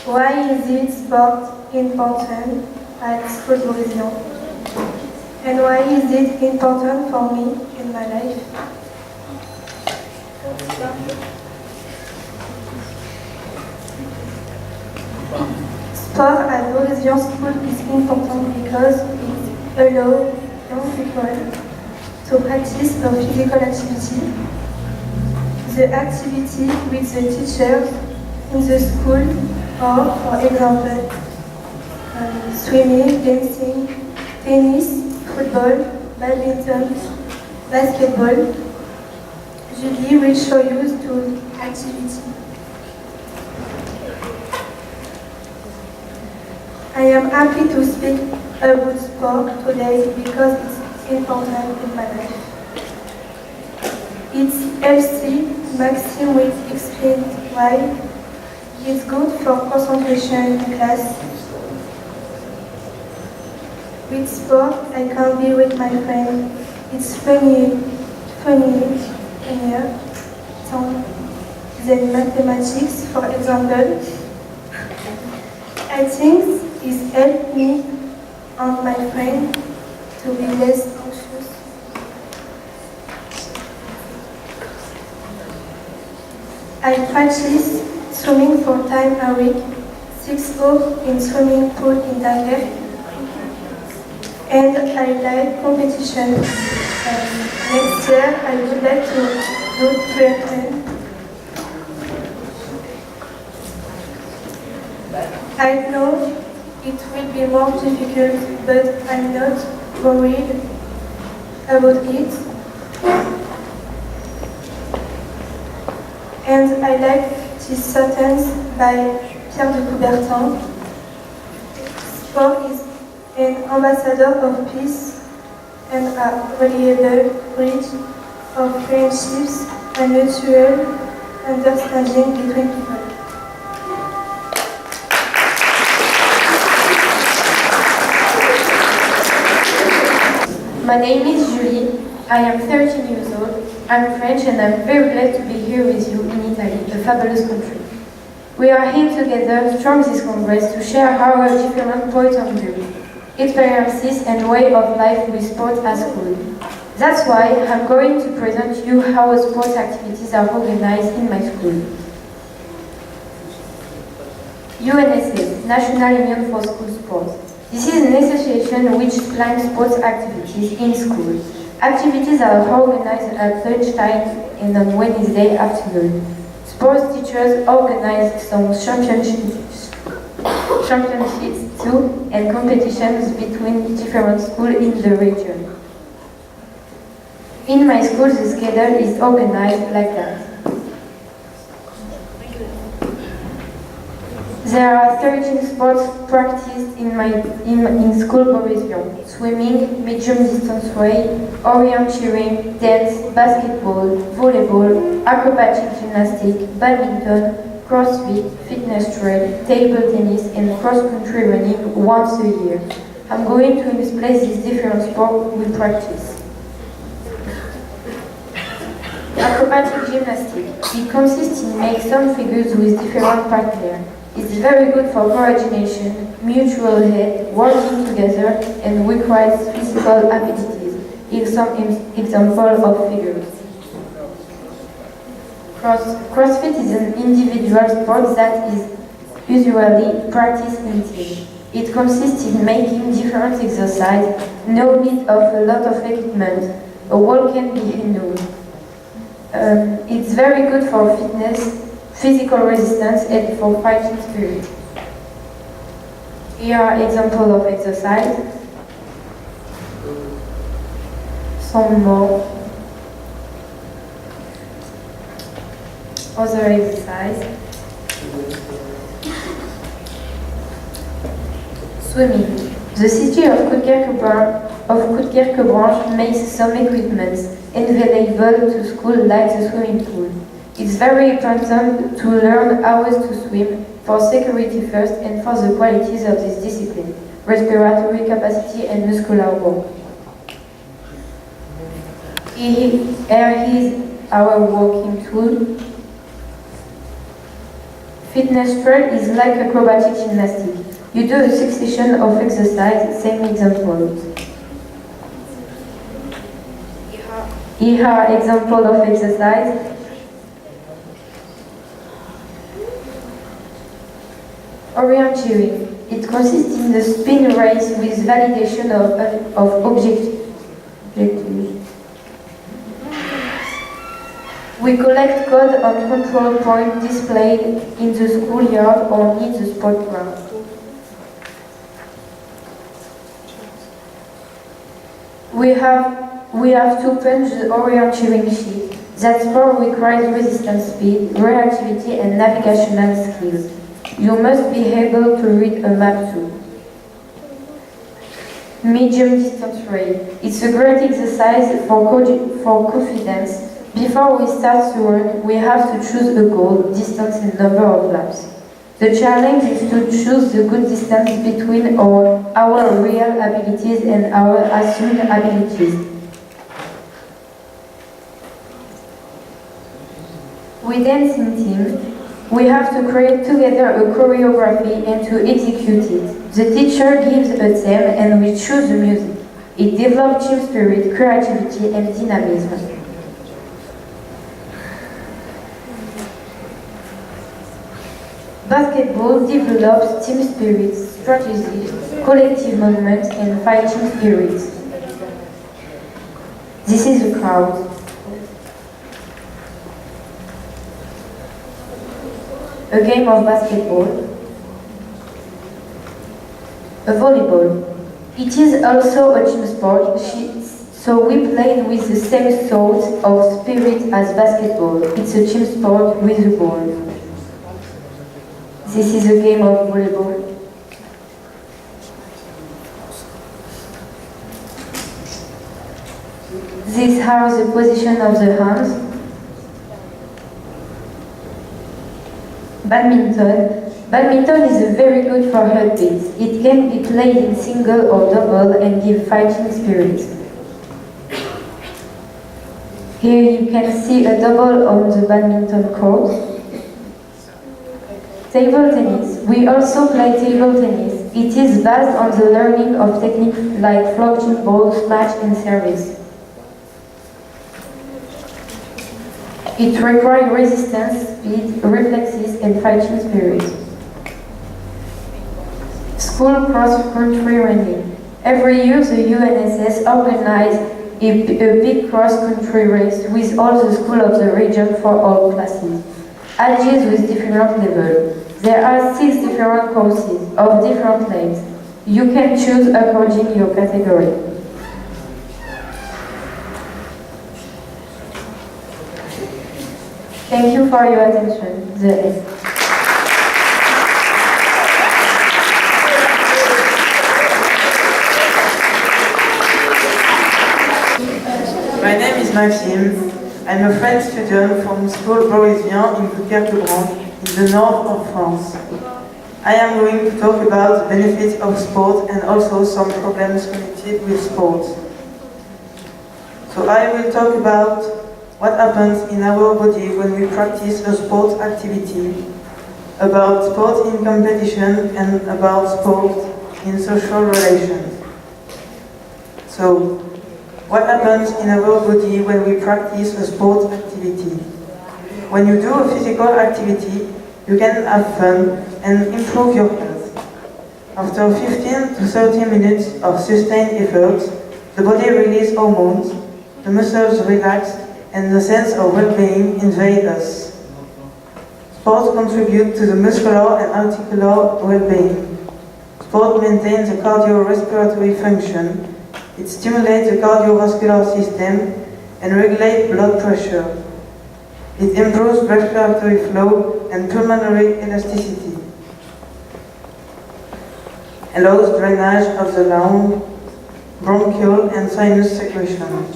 Why is it sport important at School Brazilian? And why is it important for me in my life? Sport at Brazilian School is important because it allows young people to practice a physical activity. The activity with the teachers in the school, or for example, swimming, dancing, tennis, football, badminton, basketball. Julie will show you to activity. I am happy to speak about sport today because it's important in my life. It's healthy. Maxime will explain why. It's good for concentration in class. With sport, I can be with my friend. It's funnier than mathematics, for example. I think it's helped me and my friend to be less anxious. I practice swimming 4 times a week, 6 hours in swimming pool in Dunkerque, and I like competition. Next year I would like to do triathlon. I know it will be more difficult, but I'm not worried about it. And I like this sentence by Pierre de Coubertin. Sport is an ambassador of peace and a reliable bridge of friendships and mutual understanding between people. My name is Julie. I am 13 years old. I'm French and I'm very glad to be here with you in Italy, a fabulous country. We are here together from this Congress to share our different points of view, experiences and way of life with sport at school. That's why I'm going to present you how sports activities are organized in my school. UNSA, National Union for School Sports. This is an association which plans sports activities in school. Activities are organized at lunchtime and on Wednesday afternoon. Sports teachers organize some championships too and competitions between different schools in the region. In my school, the schedule is organized like that. There are 13 sports practiced in school Brazilian: swimming, medium distance race, orienteering, dance, basketball, volleyball, acrobatic gymnastics, badminton, crossfit, fitness trail, table tennis, and cross-country running once a year. I'm going to display these different sports we practice. Acrobatic gymnastics. It consists in making some figures with different partners. It's very good for coordination, mutual aid, working together, and requires physical abilities. Here's some examples of figures. CrossFit is an individual sport that is usually practiced in teams. It consists in making different exercises, no need of a lot of equipment. A wall can be enough. It's very good for fitness, physical resistance, and for fighting spirit. Here are examples of exercise. Some more. Other exercise. Swimming. The city of Coudkerque makes some equipment available to school like the swimming pool. It's very important to learn how to swim for security first and for the qualities of this discipline, respiratory capacity and muscular work. Here is our walking tool. Fitness trail is like acrobatic gymnastics. You do a succession of exercise, same example. Here are examples of exercise. Orienteering. It consists in the spin race with validation of objectives. We collect code on control point displayed in the schoolyard or near the sport ground. We have to punch the orienteering sheet. That sport requires resistance speed, reactivity and navigational skills. You must be able to read a map too. Medium distance race. It's a great exercise for confidence. Before we start to run, we have to choose a goal, distance and number of laps. The challenge is to choose the good distance between our real abilities and our assumed abilities. We dance in teams. We have to create together a choreography and to execute it. The teacher gives a theme and we choose the music. It develops team spirit, creativity and dynamism. Basketball develops team spirit, strategy, collective movement and fighting spirit. This is a crowd. A game of basketball. A volleyball. It is also a team sport, so we played with the same sort of spirit as basketball. It's a team sport with a ball. This is a game of volleyball. These are the position of the hands. Badminton. Badminton is very good for heartbeats. It can be played in single or double and give fighting spirit. Here you can see a double on the badminton court. Table tennis. We also play table tennis. It is based on the learning of techniques like floating ball, smash and service. It requires resistance, speed, reflexes and fighting spirit. School cross-country running. Every year the UNSS organizes a big cross-country race with all the schools of the region for all classes. Ages with different levels. There are 6 different courses of different lengths. You can choose according to your category. Thank you for your attention. The end. My name is Maxime. I'm a French student from School Borisien in Bouquerque-Branche, in the north of France. I am going to talk about the benefits of sport and also some problems connected with sports. So I will talk about what happens in our body when we practice a sport activity, about sport in competition and about sport in social relations. So, what happens in our body when we practice a sport activity? When you do a physical activity, you can have fun and improve your health. After 15 to 30 minutes of sustained effort, the body releases hormones, the muscles relax, and the sense of well-being invades us. Sport contributes to the muscular and articular well-being. Sport maintains the cardiorespiratory function. It stimulates the cardiovascular system and regulates blood pressure. It improves respiratory flow and pulmonary elasticity. Allows drainage of the lung, bronchial and sinus secretion.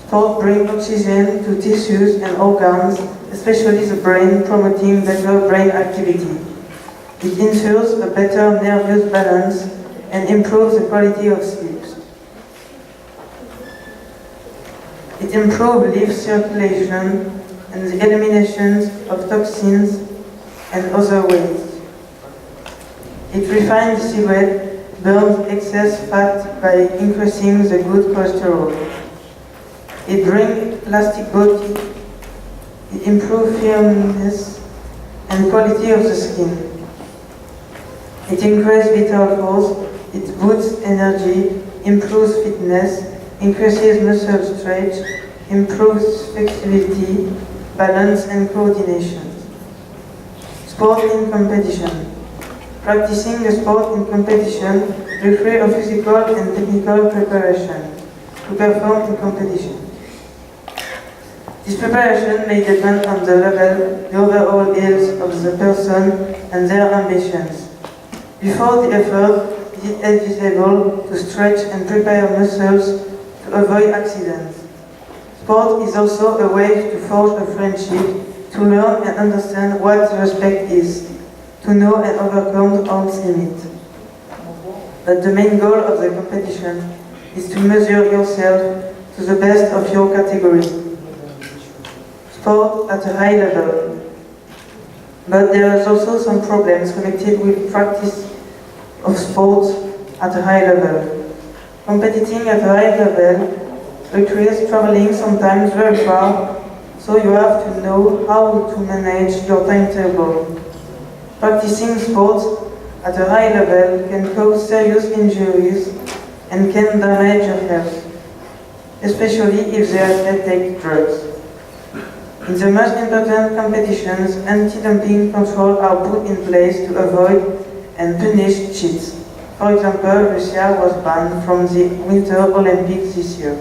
Sport brings oxygen to tissues and organs, especially the brain, promoting better brain activity. It ensures a better nervous balance and improves the quality of sleep. It improves lymph circulation and the elimination of toxins and other ways. It refines the silhouette, burns excess fat by increasing the good cholesterol. It brings elastic body, it improves firmness and quality of the skin. It increases vital force, it boosts energy, improves fitness, increases muscle stretch, improves flexibility, balance and coordination. Sport in competition. Practicing a sport in competition requires a physical and technical preparation to perform in competition. This preparation may depend on the level, the overall health of the person and their ambitions. Before the effort, it is able to stretch and prepare muscles to avoid accidents. Sport is also a way to forge a friendship, to learn and understand what respect is, to know and overcome one's limits. But the main goal of the competition is to measure yourself to the best of your category. Sport at a high level. But there is also some problems connected with practice of sports at a high level. Competing at a high level requires traveling sometimes very far, so you have to know how to manage your timetable. Practicing sports at a high level can cause serious injuries and can damage your health, especially if the athlete takes drugs. In the most important competitions, anti-dumping controls are put in place to avoid and punish cheats. For example, Russia was banned from the Winter Olympics this year.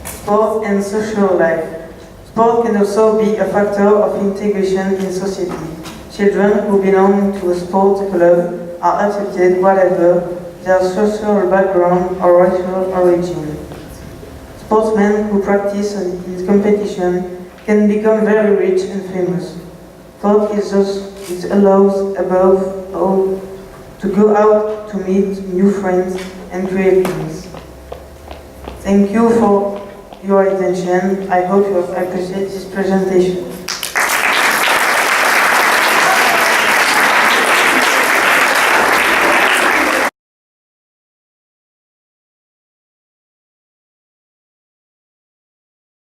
Sport and social life. Sport can also be a factor of integration in society. Children who belong to a sport club are accepted whatever their social background or racial origin. Sportsmen who practice in competition can become very rich and famous. Sport it allows above all to go out to meet new friends and create things. Thank you for your attention. I hope you appreciate this presentation.